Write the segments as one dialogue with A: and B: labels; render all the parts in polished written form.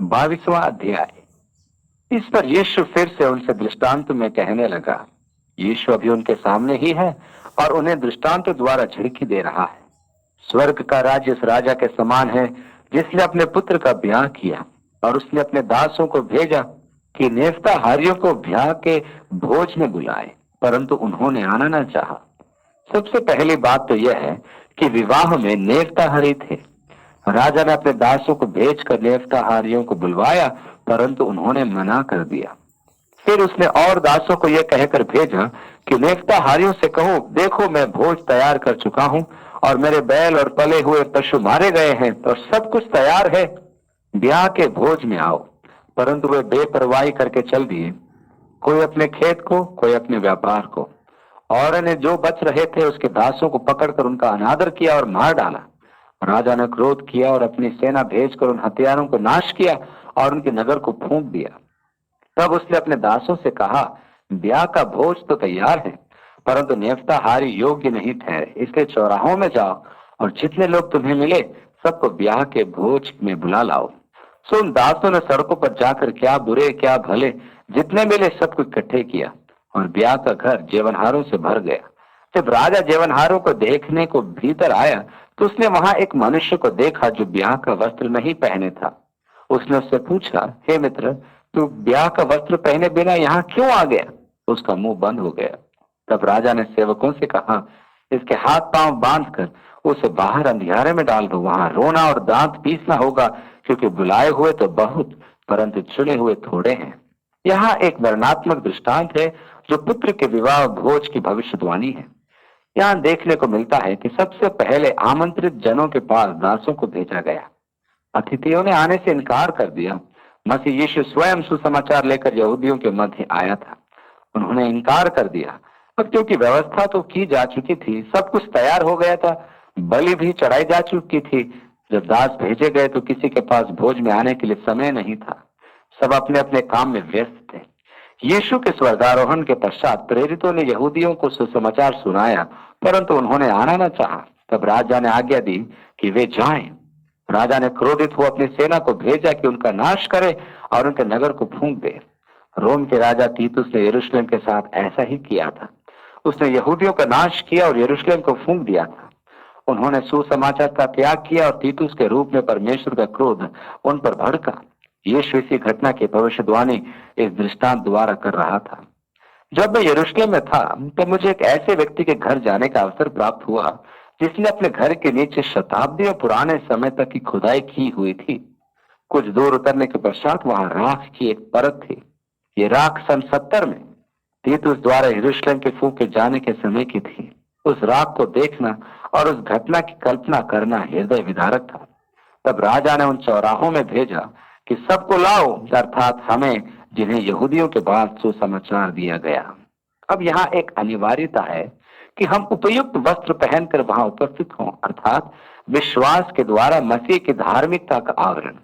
A: 22वां अध्याय। इस पर यीशु फिर से उनसे दृष्टांत में कहने लगा। यीशु अभी उनके सामने ही है और उन्हें दृष्टांत द्वारा झिड़की दे रहा है। स्वर्ग का राज्य उस राजा के समान है जिसने अपने पुत्र का ब्याह किया, और उसने अपने दासों को भेजा कि नेवताहारियों को ब्याह के भोज में बुलाए, परंतु उन्होंने आना न चाहा। सबसे पहली बात तो यह है कि विवाह में नेवताहारी थे। राजा ने अपने दासों को भेजकर नेवताहारियों को बुलवाया, परंतु उन्होंने मना कर दिया। फिर उसने और दासों को यह कहकर भेजा कि नेवताहारियों से कहो, देखो मैं भोज तैयार कर चुका हूँ और मेरे बैल और पले हुए पशु मारे गए हैं और सब कुछ तैयार है, ब्याह के भोज में आओ। परंतु वे बेपरवाही करके चल दिए, कोई अपने खेत को, कोई अपने व्यापार को। और ने जो बच रहे थे उसके दासों को पकड़कर उनका अनादर किया और मार डाला। राजा ने क्रोध किया और अपनी सेना भेजकर उन हथियारों को नाश किया और उनके नगर को फूंक दिया। तब उसने अपने दासों से कहा, ब्याह का भोज तो तैयार है, परंतु नेवताहारी योग्य नहीं ठहरे, इसलिए चौराहों में जाओ और जितने लोग तुम्हें मिले सबको ब्याह के भोज में बुला लाओ। सो उन दासों ने सड़कों पर जाकर क्या बुरे क्या भले जितने मिले सबको इकट्ठे किया, और ब्याह का घर जेवनहारों से भर गया। जब राजा जेवनहारों को देखने को भीतर आया तो उसने वहां एक मनुष्य को देखा जो ब्याह का वस्त्र नहीं पहने था। उसने उससे पूछा, हे मित्र, तू ब्याह का वस्त्र पहने बिना यहाँ क्यों आ गया? उसका मुंह बंद हो गया। तब राजा ने सेवकों से कहा, इसके हाथ पांव बांधकर उसे बाहर अंधियारे में डाल दो, वहां रोना और दांत पीसना होगा, क्योंकि बुलाए हुए तो बहुत परंतु चुने हुए थोड़े हैं। यहाँ एक वर्णनात्मक दृष्टांत है जो पुत्र के विवाह भोज की भविष्यवाणी है। यहाँ देखने को मिलता है कि सबसे पहले आमंत्रित जनों के पास दासों को भेजा गया। अतिथियों ने आने से इनकार कर दिया। मसीह यीशु स्वयं सुसमाचार लेकर यहूदियों के मध्य आया था, उन्होंने इनकार कर दिया। अब क्योंकि व्यवस्था तो की जा चुकी थी, सब कुछ तैयार हो गया था, बलि भी चढ़ाई जा चुकी थी, जब दास भेजे गए तो किसी के पास भोज में आने के लिए समय नहीं था। सब अपने अपने काम में व्यस्त थे। यीशु के स्वर्गारोहण के पश्चात प्रेरितों ने यहूदियों को सुसमाचार सुनाया, परंतु उन्होंने आना न चाहा। तब राजा ने आज्ञा दी कि वे जाएं। राजा ने क्रोधित हो अपनी सेना को भेजा कि उनका नाश करे और उनके नगर को फूंक दे। रोम के राजा तीतुस ने यरूशलेम के साथ ऐसा ही किया था। उसने यहूदियों का नाश किया और यरूशलेम को फूंक दिया था। उन्होंने सुसमाचार का त्याग किया और तीतुस के रूप में परमेश्वर का क्रोध उन पर भड़का। यीशु इसी घटना की भविष्यवाणी इस दृष्टांत द्वारा कर रहा था। जब मैं यरूशलेम में था तो मुझे एक ऐसे व्यक्ति के घर जाने का अवसर प्राप्त हुआ जिसने अपने घर के नीचे शताब्दियों पुराने समय तक की खुदाई की हुई थी। कुछ दूर उतरने के पश्चात वहां राख की एक परत थी। ये राख सन 70 में तीतुस द्वारा यरूशलेम के फूके जाने के समय की थी। उस राख को देखना और उस घटना की कल्पना करना हृदय विदारक था। तब राजा ने उन चौराहों में भेजा कि सबको लाओ, अर्थात हमें जिन्हें यहूदियों के बाद सुसमाचार दिया गया। अब यहाँ एक अनिवार्यता है कि हम उपयुक्त वस्त्र पहनकर वहां उपस्थित हों, अर्थात विश्वास के द्वारा मसीह की धार्मिकता का आवरण।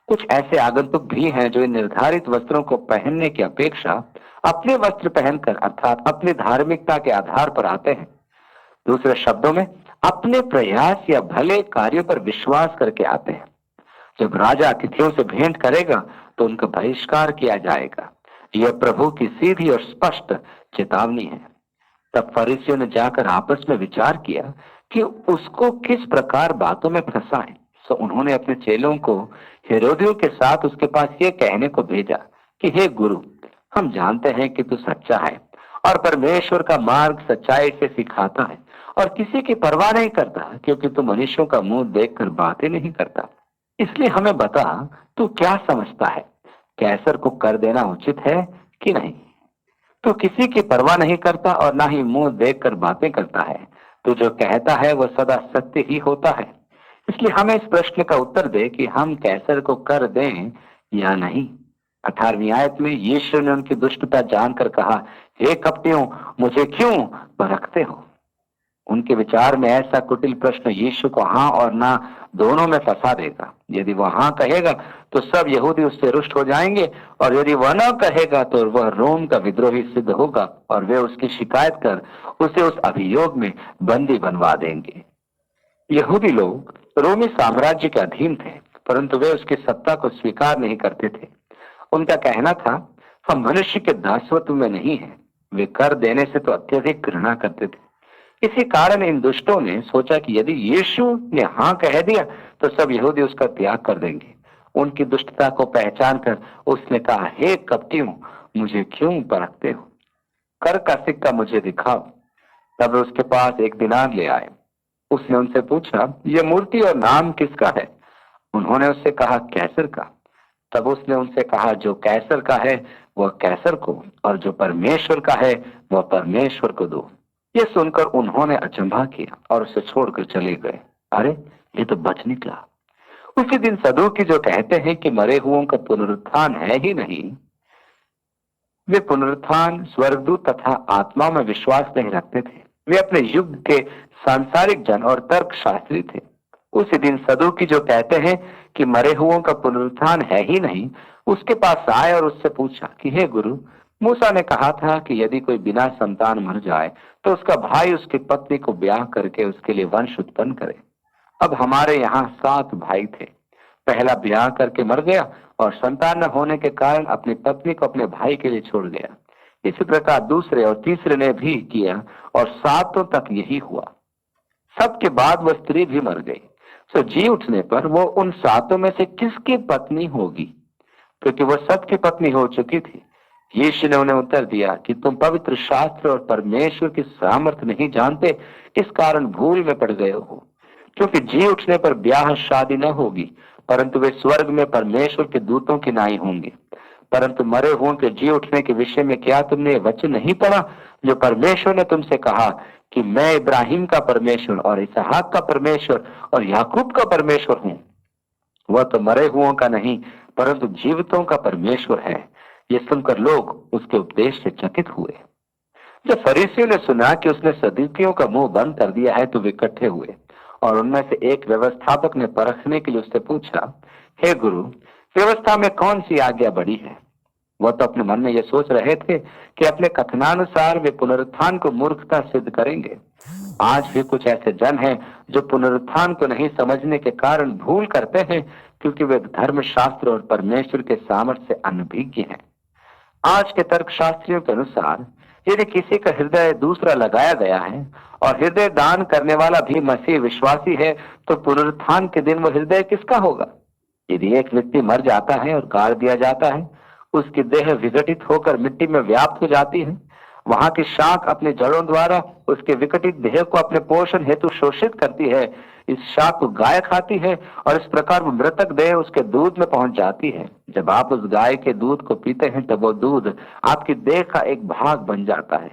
A: कुछ ऐसे आगंतुक भी हैं जो इन निर्धारित वस्त्रों को पहनने की अपेक्षा अपने वस्त्र पहनकर, अर्थात अपनी धार्मिकता के आधार पर आते हैं। दूसरे शब्दों में, अपने प्रयास या भले कार्यों पर विश्वास करके आते हैं। जब राजा अतिथियों से भेंट करेगा तो उनका बहिष्कार किया जाएगा। यह प्रभु की सीधी और स्पष्ट चेतावनी है। तब फरीसियों ने जाकर आपस में विचार किया कि उसको किस प्रकार बातों में फंसाएं। सो उन्होंने अपने चेलों को हेरोदियों के साथ उसके पास ये कहने को भेजा कि हे गुरु, हम जानते हैं कि तू सच्चा है और परमेश्वर का मार्ग सच्चाई से सिखाता है और किसी की परवाह नहीं करता, क्योंकि तू मनुष्यों का मुंह देखकर बातें नहीं करता। इसलिए हमें बता, तू क्या समझता है, कैसर को कर देना उचित है कि नहीं? तू किसी की परवाह नहीं करता और ना ही मुंह देखकर बातें करता है। तू जो कहता है वह सदा सत्य ही होता है। इसलिए हमें इस प्रश्न का उत्तर दे कि हम कैसर को कर दें या नहीं। 18वीं आयत में यीशु ने उनकी दुष्टता जानकर कहा, हे कपटियों, मुझे क्यों परखते हो? उनके विचार में ऐसा कुटिल प्रश्न यीशु को हाँ और ना दोनों में फंसा देगा। यदि वह हाँ कहेगा तो सब यहूदी उससे रुष्ट हो जाएंगे, और यदि वह ना कहेगा तो वह रोम का विद्रोही सिद्ध होगा और वे उसकी शिकायत कर उसे उस अभियोग में बंदी बनवा देंगे। यहूदी लोग रोमी साम्राज्य के अधीन थे। परंतु वे उसकी सत्ता को स्वीकार नहीं करते थे। उनका कहना था, हम मनुष्य के दासत्व में नहीं हैं। वे कर देने से तो अत्यधिक घृणा करते थे। इसी कारण इन दुष्टों ने सोचा कि यदि यीशु ने हाँ कह दिया तो सब यहूदी उसका त्याग कर देंगे। उनकी दुष्टता को पहचान कर उसने कहा, हे कपटियों, मुझे क्यों परखते हो? कर का सिक्का मुझे दिखाओ। तब वे उसके पास एक दिनार ले आए। उसने उनसे पूछा, यह मूर्ति और नाम किसका है? उन्होंने उससे कहा, कैसर का। तब उसने उनसे कहा, जो कैसर का है वह कैसर को, और जो परमेश्वर का है वह परमेश्वर को दो। ये सुनकर उन्होंने अचंभा किया और उसे छोड़कर चले गए। अरे, ये तो बच निकला। उसी दिन सदूकी जो कहते हैं कि मरे हुओं का पुनरुत्थान है ही नहीं, वे पुनरुत्थान, स्वर्गदूत तथा आत्मा में विश्वास नहीं रखते थे। वे अपने युग के सांसारिक जन और तर्क शास्त्री थे। उसी दिन सदूकी जो कहते हैं कि मरे हुओं का पुनरुत्थान है ही नहीं, उसके पास आए और उससे पूछा कि हे गुरु, मूसा ने कहा था कि यदि कोई बिना संतान मर जाए तो उसका भाई उसकी पत्नी को ब्याह करके उसके लिए वंश उत्पन्न करे। अब हमारे यहाँ 7 भाई थे। पहला ब्याह करके मर गया और संतान न होने के कारण अपनी पत्नी को अपने भाई के लिए छोड़ गया। इसी प्रकार दूसरे और तीसरे ने भी किया और 7 तक यही हुआ। सबके बाद वह स्त्री भी मर गई। सो जी उठने पर वो उन 7 में से किसकी पत्नी होगी, क्योंकि वह सबकी पत्नी हो चुकी थी। यीशु ने उन्हें उत्तर दिया कि तुम पवित्र शास्त्र और परमेश्वर की सामर्थ्य नहीं जानते, इस कारण भूल में पड़ गए हो। क्योंकि जी उठने पर ब्याह शादी न होगी, परंतु वे स्वर्ग में परमेश्वर के दूतों की नाई होंगे। परंतु मरे हुओं के जी उठने के विषय में क्या तुमने वचन नहीं पढ़ा, जो परमेश्वर ने तुमसे कहा कि मैं इब्राहिम का परमेश्वर और इसहाक का परमेश्वर और याकूब का परमेश्वर हूँ। वह तो मरे हुओं का नहीं परंतु जीवितों का परमेश्वर है। ये सुनकर लोग उसके उपदेश से चकित हुए। जब फरीसियों ने सुना कि उसने सदूकियों का मुंह बंद कर दिया है तो वे इकट्ठे हुए, और उनमें से एक व्यवस्थापक ने परखने के लिए उससे पूछा, हे गुरु, व्यवस्था में कौन सी आज्ञा बड़ी है? वह तो अपने मन में यह सोच रहे थे कि अपने कथनानुसार वे पुनरुत्थान को मूर्खता सिद्ध करेंगे। आज भी कुछ ऐसे जन हैं जो पुनरुत्थान को नहीं समझने के कारण भूल करते हैं, क्योंकि वे धर्मशास्त्र और परमेश्वर के सामर्थ्य से अनभिज्ञ हैं। आज के तर्कशास्त्रियों के अनुसार यदि किसी का हृदय दूसरा लगाया गया है और हृदय दान करने वाला भी मसीह विश्वासी है, तो पुनरुत्थान के दिन वो हृदय किसका होगा? यदि एक व्यक्ति मर जाता है और गाड़ दिया जाता है, उसकी देह विघटित होकर मिट्टी में व्याप्त हो जाती है। वहां की शाख अपने जड़ों द्वारा उसके विघटित देह को अपने पोषण हेतु शोषित करती है। इस शाख को गाय खाती है और इस प्रकार वो मृतक देह उसके दूध में पहुंच जाती है। जब आप उस गाय के दूध को पीते हैं तब वो दूध आपकी देह का एक भाग बन जाता है।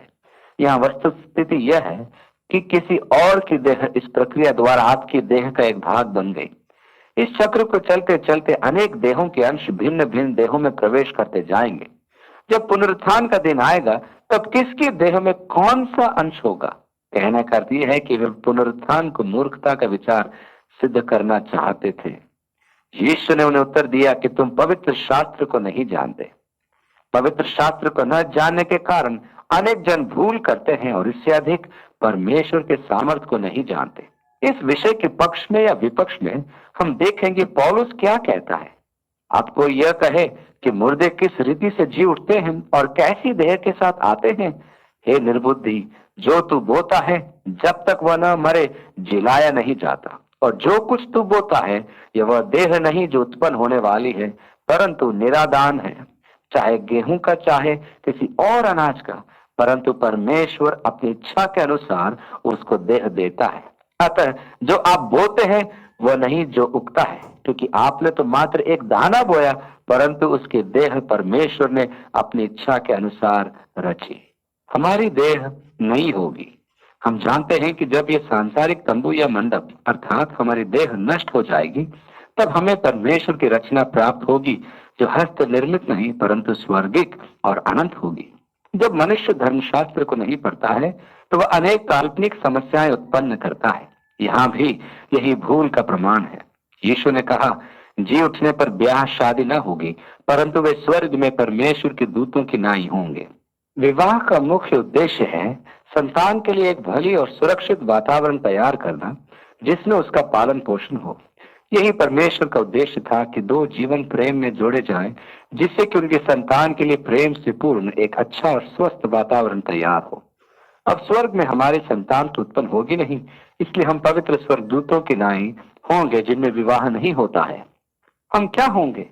A: यहाँ वस्तुस्थिति यह है कि किसी और की देह इस प्रक्रिया द्वारा आपकी देह का एक भाग बन गई। इस चक्र को चलते चलते अनेक देहों के अंश भिन्न भिन्न देहों में प्रवेश करते जाएंगे। जब पुनरुत्थान का दिन आएगा तब किसकी देह में कौन सा अंश होगा? कहने का अर्थ यह है कि वे पुनरुत्थान को मूर्खता का विचार सिद्ध करना चाहते थे। यीशु ने उन्हें उत्तर दिया कि तुम पवित्र शास्त्र को नहीं जानते। पवित्र शास्त्र को न जानने के कारण अनेक जन भूल करते हैं और इससे अधिक परमेश्वर के सामर्थ्य को नहीं जानते। इस विषय के पक्ष में या विपक्ष में हम देखेंगे पौलुस क्या कहता है। आपको यह कहे कि मुर्दे किस रीति से जी उठते हैं और कैसी देह के साथ आते हैं। हे निर्बुद्धि, जो तू बोता है जब तक वह न मरे जिलाया नहीं जाता, और जो कुछ तू बोता है यह वह देह नहीं जो उत्पन्न होने वाली है, परंतु निरादान है, चाहे गेहूं का चाहे किसी और अनाज का, परंतु परमेश्वर अपनी इच्छा के अनुसार उसको देह देता है। अतः जो आप बोते हैं वह नहीं जो उगता है, क्योंकि आपने तो मात्र एक दाना बोया, परंतु उसकी देह परमेश्वर ने अपनी इच्छा के अनुसार रची। हमारी देह नहीं होगी। हम जानते हैं कि जब ये सांसारिक तंबू या मंडप अर्थात हमारी देह नष्ट हो जाएगी, तब हमें परमेश्वर की रचना प्राप्त होगी, जो हस्त निर्मित नहीं परंतु स्वर्गिक और अनंत होगी। जब मनुष्य धर्मशास्त्र को नहीं पढ़ता है तो वह अनेक काल्पनिक समस्याएं उत्पन्न करता है। यहाँ भी यही भूल का प्रमाण है। यीशु ने कहा, जी उठने पर ब्याह शादी न होगी, परंतु वे स्वर्ग में परमेश्वर के दूतों की नाई होंगे। विवाह का मुख्य उद्देश्य है संतान के लिए एक भली और सुरक्षित वातावरण तैयार करना, जिसमें उसका पालन पोषण हो। यही परमेश्वर का उद्देश्य था कि दो जीवन प्रेम में जोड़े जाएं, जिससे कि उनके संतान के लिए प्रेम से पूर्ण एक अच्छा और स्वस्थ वातावरण तैयार हो। अब स्वर्ग में हमारे संतान तो उत्पन्न होगी नहीं, इसलिए हम पवित्र स्वर्गदूतों के नाई होंगे जिनमें विवाह नहीं होता है। हम क्या होंगे?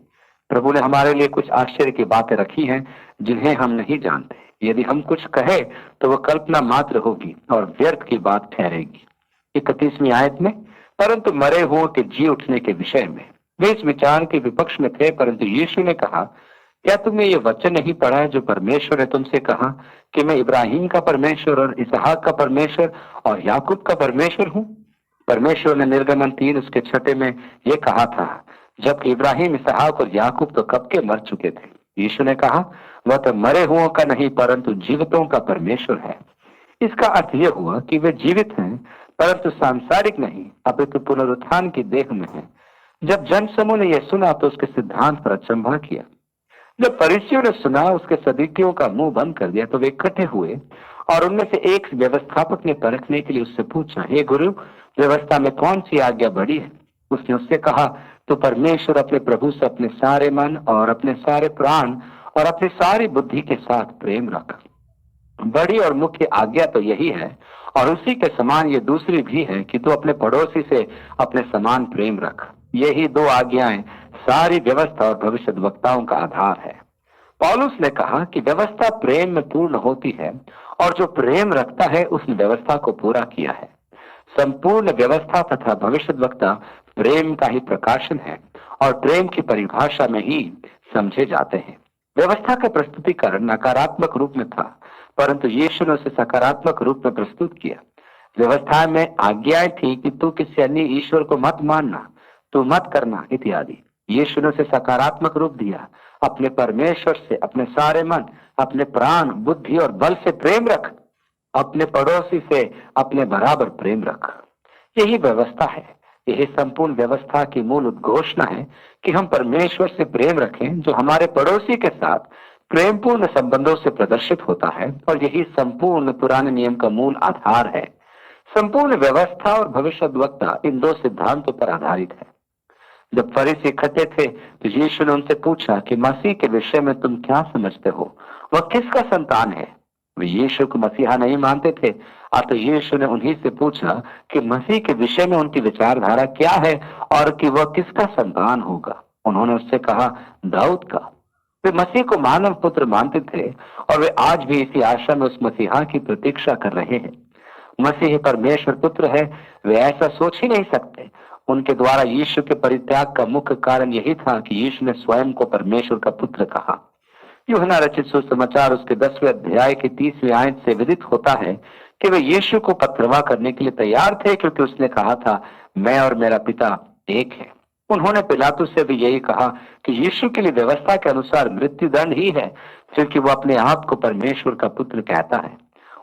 A: प्रभु ने हमारे लिए कुछ आश्चर्य की बातें रखी हैं जिन्हें हम नहीं जानते। यदि हम कुछ कहे तो वह कल्पना मात्र होगी और व्यर्थ की बात ठहरेगी। 31वीं आयत में, परंतु मरे हुओं के जी उठने के विषय में वे इस विचार के विपक्ष में थे, परंतु यीशु ने कहा, क्या तुमने ये वचन नहीं पढ़ा है जो परमेश्वर ने तुमसे कहा कि मैं इब्राहिम का परमेश्वर और इसहाक का परमेश्वर और याकूब का परमेश्वर हूँ? परमेश्वर ने निर्गमन 3 उसके 6 में ये कहा था, जबकि इब्राहिम, इसहाक और याकूब तो कब के मर चुके थे। यीशु ने कहा, वह तो मरे हुओं का नहीं परंतु जीवितों का परमेश्वर है। इसका अर्थ यह हुआ कि वे जीवित हैं, परंतु सांसारिक नहीं, अपितु पुनरुत्थान की देह में है। जब जन समूह ने यह सुना तो उसके सिद्धांत पर अचंभा किया। जब फरीसियों ने सुना, उसके सदुकियों का मुंह बंद कर दिया, तो वे इकट्ठे हुए और उनमें से एक व्यवस्थापक ने परखने के लिए उससे पूछा, हे गुरु, व्यवस्था में कौन सी आज्ञा बड़ी है? उसने उससे कहा, तो परमेश्वर अपने प्रभु से अपने सारे मन और अपने सारे प्राण और अपनी सारी बुद्धि के साथ प्रेम रख। बड़ी और मुख्य आज्ञा तो यही है, और उसी के समान ये दूसरी भी है कि तू अपने पड़ोसी से अपने समान प्रेम रख। यही दो आज्ञाएं सारी व्यवस्था और भविष्यद्वक्ताओं का आधार है। पौलुस ने कहा कि व्यवस्था प्रेम में पूर्ण होती है, और जो प्रेम रखता है उसने व्यवस्था को पूरा किया है। संपूर्ण व्यवस्था तथा भविष्यद्वक्ता प्रेम का ही प्रकाशन है और प्रेम की परिभाषा में ही समझे जाते हैं। व्यवस्था का प्रस्तुतिकरण नकारात्मक रूप में था, परंतु यीशु ने उसे सकारात्मक रूप में प्रस्तुत किया। व्यवस्था में आज्ञाएं थी कि तू किसी अन्य ईश्वर को मत मानना, तू मत करना इत्यादि। यीशु ने उसे सकारात्मक रूप दिया, अपने परमेश्वर से अपने सारे मन, अपने प्राण, बुद्धि और बल से प्रेम रख, अपने पड़ोसी से अपने बराबर प्रेम रख। यही व्यवस्था है। यही संपूर्ण व्यवस्था की मूल उद्घोषणा है कि हम परमेश्वर से प्रेम रखें, जो हमारे पड़ोसी के साथ प्रेमपूर्ण संबंधों से प्रदर्शित होता है, और यही संपूर्ण पुराने नियम का मूल आधार है। संपूर्ण व्यवस्था और भविष्यद्वक्ता इन दो सिद्धांतों पर आधारित है। जब फरीसी इकट्ठे थे तो यीशु ने उनसे पूछा कि मसीह के विषय में तुम क्या समझते हो? वह किसका संतान है? वे यीशु को मसीहा नहीं मानते थे। अतः यीशु ने उन्हीं से पूछा कि मसीह के विषय में उनकी विचारधारा क्या है और कि वह किसका संतान होगा। उन्होंने उससे कहा, दाऊद का। वे मसीह को मानव पुत्र मानते थे और वे आज भी इसी आशा में उस मसीहा की प्रतीक्षा कर रहे हैं। मसीह परमेश्वर पुत्र है, वे ऐसा सोच ही नहीं सकते। उनके द्वारा यीशु के परित्याग का मुख्य कारण यही था कि यीशु ने स्वयं को परमेश्वर का पुत्र कहा। यूहन्ना रचित सुसमाचार उसके 10वें अध्याय की 30वीं आयत से विदित होता है कि वे यीशु को पथरवा करने के लिए तैयार थे, क्योंकि उसने कहा था, मैं और मेरा पिता एक है। उन्होंने पिलातुस से भी यही कहा कि यीशु के लिए व्यवस्था के अनुसार मृत्युदंड ही है, क्योंकि वो अपने आप को परमेश्वर का पुत्र कहता है।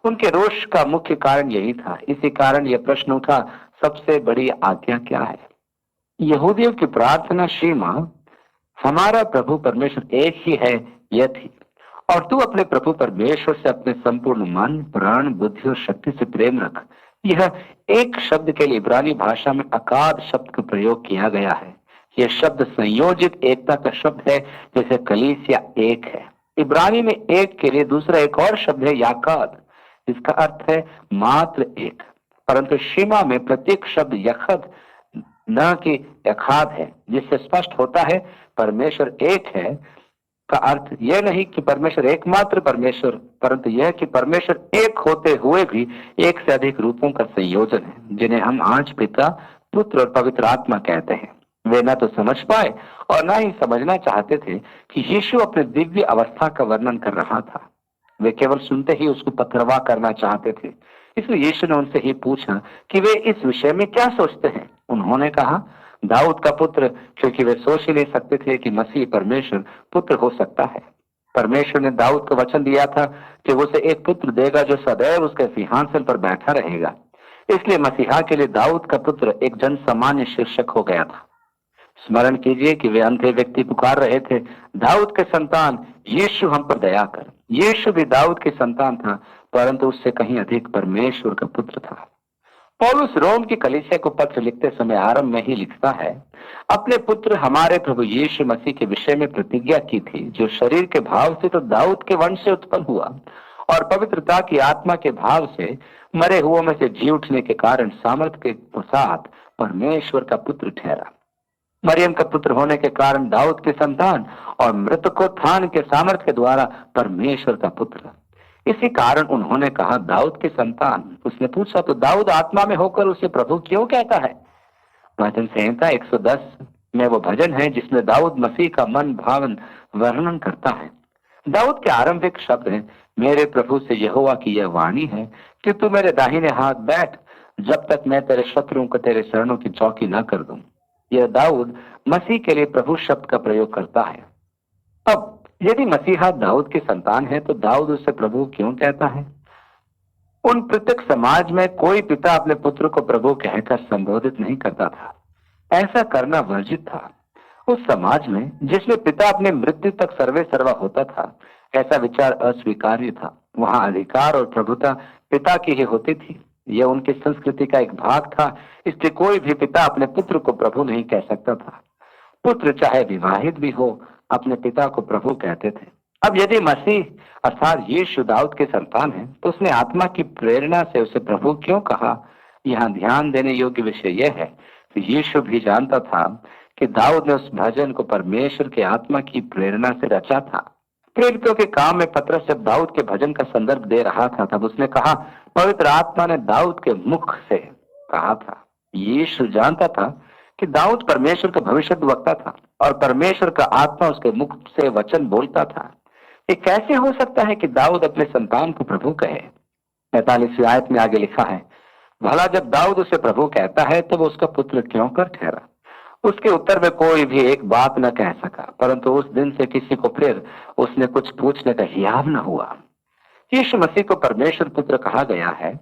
A: उनके रोष का मुख्य कारण यही था। इसी कारण यह प्रश्न उठा, सबसे बड़ी आज्ञा क्या है? यहूदियों की प्रार्थना सीमा हमारा प्रभु परमेश्वर एक ही है यह थी, और तू अपने प्रभु परमेश्वर से अपने संपूर्ण मन, प्राण, बुद्धि और शक्ति से प्रेम रख। यह एक शब्द के लिए इब्रानी भाषा में अकाद शब्द का प्रयोग किया गया है। यह शब्द संयोजित एकता का शब्द है, जैसे कलीसिया एक है। इब्रानी में एक के लिए दूसरा एक और शब्द है याकाद, जिसका अर्थ है मात्र एक। परंतु शीमा में प्रत्येक शब्द यखद न कि यखाद है, जिससे स्पष्ट होता है परमेश्वर एक है का अर्थ यह नहीं कि परमेश्वर एकमात्र परमेश्वर, परंतु यह कि परमेश्वर एक होते हुए भी एक से अधिक रूपों का संयोजन है, जिन्हें हम आज पिता, पुत्र और पवित्र आत्मा कहते हैं। वे न तो समझ पाए और न ही समझना चाहते थे कि यीशु अपने दिव्य अवस्था का वर्णन कर रहा था। वे केवल सुनते ही उसको पथरवा करना चाहते थे। इसलिए यीशु ने उनसे ही पूछा कि वे इस विषय में क्या सोचते हैं। उन्होंने कहा, दाऊद का पुत्र, क्योंकि वे सोच ही नहीं सकते थे कि मसीह परमेश्वर पुत्र हो सकता है। परमेश्वर ने दाऊद को वचन दिया था कि वो उसे एक पुत्र देगा जो सदैव उसके सिंहासन पर बैठा रहेगा। इसलिए मसीहा के लिए दाऊद का पुत्र एक जन सामान्य शीर्षक हो गया था। स्मरण कीजिए कि वे अंधे व्यक्ति पुकार रहे थे, दाऊद के संतान यीशु हम पर दया कर। यीशु भी दाऊद के संतान था, परंतु उससे कहीं अधिक परमेश्वर का पुत्र था। पौलुस रोम की कलीसिया को पत्र लिखते समय आरंभ में ही लिखता है, अपने पुत्र हमारे प्रभु यीशु मसीह के विषय में प्रतिज्ञा की थी, जो शरीर के भाव से तो दाऊद के वंश से उत्पन्न हुआ और पवित्रता की आत्मा के भाव से मरे हुओं में से जी उठने के कारण सामर्थ के साथ परमेश्वर का पुत्र ठहरा। मरियम का पुत्र होने के कारण दाऊद की संतान और मृतकोत्थान के सामर्थ के द्वारा परमेश्वर का पुत्र। इसी कारण उन्होंने कहा दाऊद की संतान। उसने पूछा तो दाऊद आत्मा में होकर उसे प्रभु क्यों कहता है? भजन संहिता 110 में वो भजन है जिसमें दाऊद मसीह का मन भावन वर्णन करता है। दाऊद के आरंभिक शब्द हैं, मेरे प्रभु से यहोवा की यह वाणी है कि तू मेरे दाहिने हाथ बैठ जब तक मैं तेरे शत्रुओं को तेरे शरणों की चौकी न कर दूं। यह दाऊद मसीह के लिए प्रभु शब्द का प्रयोग करता है। अब यदि मसीहा दाऊद की संतान है तो दाऊद उसे प्रभु क्यों कहता है? उन पृथक समाज में कोई पिता अपने पुत्र को प्रभु कहकर संबोधित नहीं करता था। ऐसा करना वर्जित था। उस समाज में जिसमें पिता अपने मृत्यु तक सर्वे सर्वा होता था, ऐसा विचार अस्वीकार्य था। वहां अधिकार और प्रभुता पिता की ही होती थी। यह उनकी संस्कृति का एक भाग था। इसलिए कोई भी पिता अपने पुत्र को प्रभु नहीं कह सकता था। पुत्र चाहे विवाहित भी हो, अपने पिता को प्रभु कहते थे। अब यदि मसीह अर्थात यीशु दाऊद के संतान है तो उसने आत्मा की प्रेरणा से उसे प्रभु क्यों कहा? यहाँ ध्यान देने योग्य विषय यह है कि यीशु भी जानता था कि दाऊद ने उस भजन को परमेश्वर के आत्मा की प्रेरणा से रचा था। प्रेरितों के काम में पत्रस जब दाऊद के भजन का संदर्भ दे रहा था तब उसने कहा, पवित्र आत्मा ने दाऊद के मुख से कहा था। यीशु जानता था कि दाऊद परमेश्वर का भविष्यद्वक्ता था और परमेश्वर का आत्मा उसके मुख से वचन बोलता था। ये कैसे हो सकता है कि दाऊद अपने संतान को प्रभु कहे? 45वीं आयत में आगे लिखा है, भला जब दाऊद उसे प्रभु कहता है तो वो उसका पुत्र क्यों कर ठहरा? उसके उत्तर में कोई भी एक बात न कह सका, परंतु उस दिन से किसी को फिर उसने कुछ पूछने का हियाव न हुआ। यीशु मसीह को परमेश्वर पुत्र कहा गया है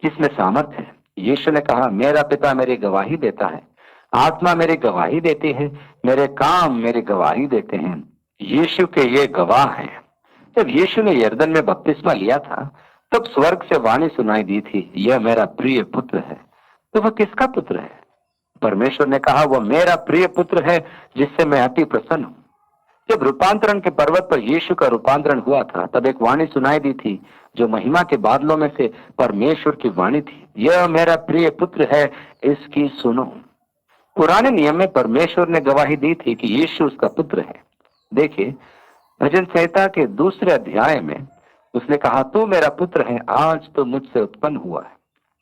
A: जिसमें सामर्थ है। यीशु ने कहा, मेरा पिता मेरी गवाही देता है, आत्मा मेरी गवाही देती है, मेरे काम मेरी गवाही देते हैं। यीशु के ये गवाह हैं। जब यीशु ने यरदन में बपतिस्मा लिया था तब स्वर्ग से वाणी सुनाई दी थी, यह मेरा प्रिय पुत्र है। तो वह किसका पुत्र है? परमेश्वर ने कहा, वह मेरा प्रिय पुत्र है जिससे मैं अति प्रसन्न हूँ। जब रूपांतरण के पर्वत पर यीशु का रूपांतरण हुआ था तब एक वाणी सुनाई दी थी जो महिमा के बादलों में से परमेश्वर की वाणी थी, यह मेरा प्रिय पुत्र है, इसकी सुनो। पुराने नियम में परमेश्वर ने गवाही दी थी कि यीशु उसका पुत्र है। देखिए भजन संहिता के 2 अध्याय में उसने कहा, तू मेरा पुत्र है, आज तो मुझसे उत्पन्न हुआ है।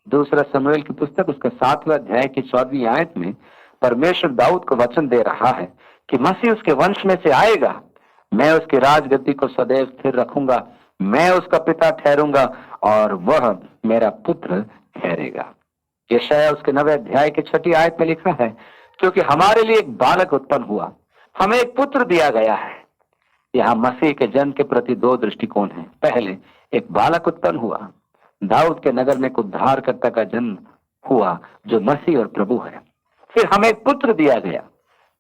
A: 2 शमूएल की पुस्तक उसका 7वें अध्याय की 14वीं आयत में परमेश्वर दाऊद को वचन दे रहा है कि मसीह उसके वंश में से आएगा, मैं उसकी राजगद्दी को सदैव स्थिर रखूंगा, मैं उसका पिता ठहरूंगा और वह मेरा पुत्र ठहरेगा। यशायाह उसके 9वें अध्याय की 6ठी आयत में लिखा है, क्योंकि हमारे लिए एक बालक उत्पन्न हुआ, हमें एक पुत्र दिया गया है। यहाँ मसीह के जन्म के प्रति 2 दृष्टिकोण हैं। पहले एक बालक उत्पन्न हुआ, दाऊद के नगर में एक उद्धारकर्ता का जन्म हुआ जो मसीह और प्रभु है। फिर हमें एक पुत्र दिया गया,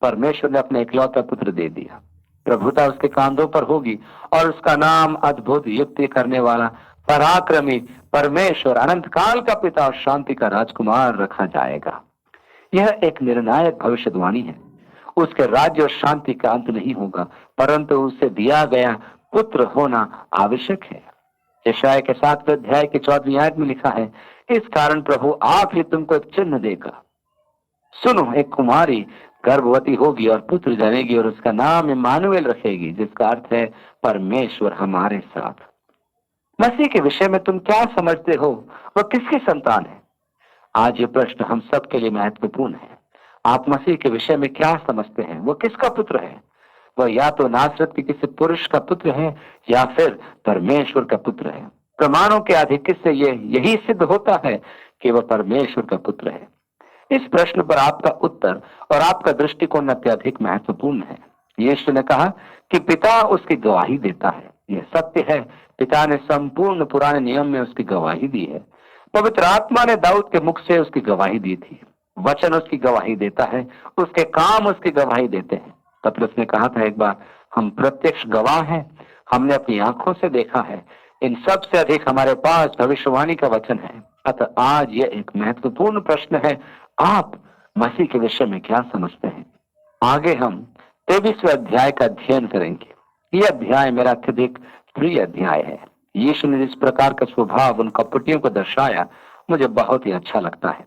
A: परमेश्वर ने अपने इकलौता पुत्र दे दिया। प्रभुता उसके कांधों पर होगी और उसका नाम अद्भुत, युक्ति करने वाला, पराक्रमी, परमेश्वर, अनंत काल का पिता और शांति का राजकुमार रखा जाएगा। यह एक निर्णायक भविष्यवाणी है। उसके राज्य और शांति का अंत नहीं होगा, परंतु उसे दिया गया पुत्र होना आवश्यक है। यशायाह के 7वें अध्याय की 14वीं आयत में लिखा है, इस कारण प्रभु आप ही तुमको एक चिन्ह देगा। सुनो, एक कुमारी गर्भवती होगी और पुत्र जनेगी और उसका नाम इम्मानुएल रखेगी, जिसका अर्थ है परमेश्वर हमारे साथ। मसीह के विषय में तुम क्या समझते हो? वह किसकी संतान है? आज ये प्रश्न हम सब के लिए महत्वपूर्ण है। आप मसीह के विषय में क्या समझते हैं? वह किसका पुत्र है? वह या तो नासरत के किसी पुरुष का पुत्र है या फिर परमेश्वर का पुत्र है। प्रमाणों के आधिक्य से यही सिद्ध होता है कि वह परमेश्वर का पुत्र है। इस प्रश्न पर आपका उत्तर और आपका दृष्टिकोण अत्यधिक महत्वपूर्ण है। यीशु ने कहा कि पिता उसकी गवाही देता है। यह सत्य है, पिता ने संपूर्ण पुराने नियम में उसकी गवाही दी है। पवित्र आत्मा ने दाऊद के मुख से उसकी गवाही दी थी। वचन उसकी गवाही देता है, उसके काम उसकी गवाही देते हैं। पतरस ने कहा था एक बार, हम प्रत्यक्ष गवाह हैं, हमने अपनी आंखों से देखा है, इन सब से अधिक हमारे पास भविष्यवाणी का वचन है। अतः आज यह एक महत्वपूर्ण प्रश्न है, आप मसीह के विषय में क्या समझते हैं? आगे हम 23वें अध्याय का अध्ययन करेंगे। यह अध्याय मेरा अत्यधिक प्रिय अध्याय है। यीशु ने जिस प्रकार का स्वभाव उन कपटियों को दर्शाया, मुझे बहुत ही अच्छा लगता है।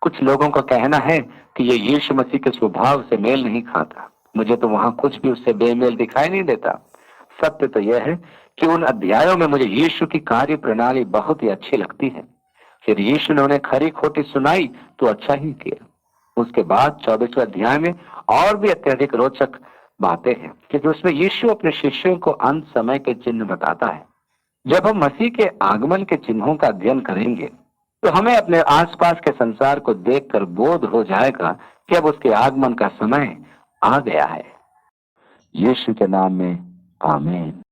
A: कुछ लोगों का कहना है कि ये यीशु मसीह के स्वभाव से मेल नहीं खाता। मुझे तो वहां कुछ भी उससे बेमेल दिखाई नहीं देता। सत्य तो यह है कि उन अध्यायों में मुझे यीशु की कार्य प्रणाली बहुत ही अच्छी लगती है। फिर यीशु ने उन्हें खरी खोटी सुनाई तो अच्छा ही किया। उसके बाद 24वें अध्याय में और भी अत्यधिक रोचक बातें हैं, क्योंकि उसमें यीशु अपने शिष्यों को अंत समय के चिन्ह बताता है। जब हम मसीह के आगमन के चिन्हों का अध्ययन करेंगे तो हमें अपने आसपास के संसार को देखकर बोध हो जाएगा कि अब उसके आगमन का समय आ गया है। यीशु के नाम में आमीन।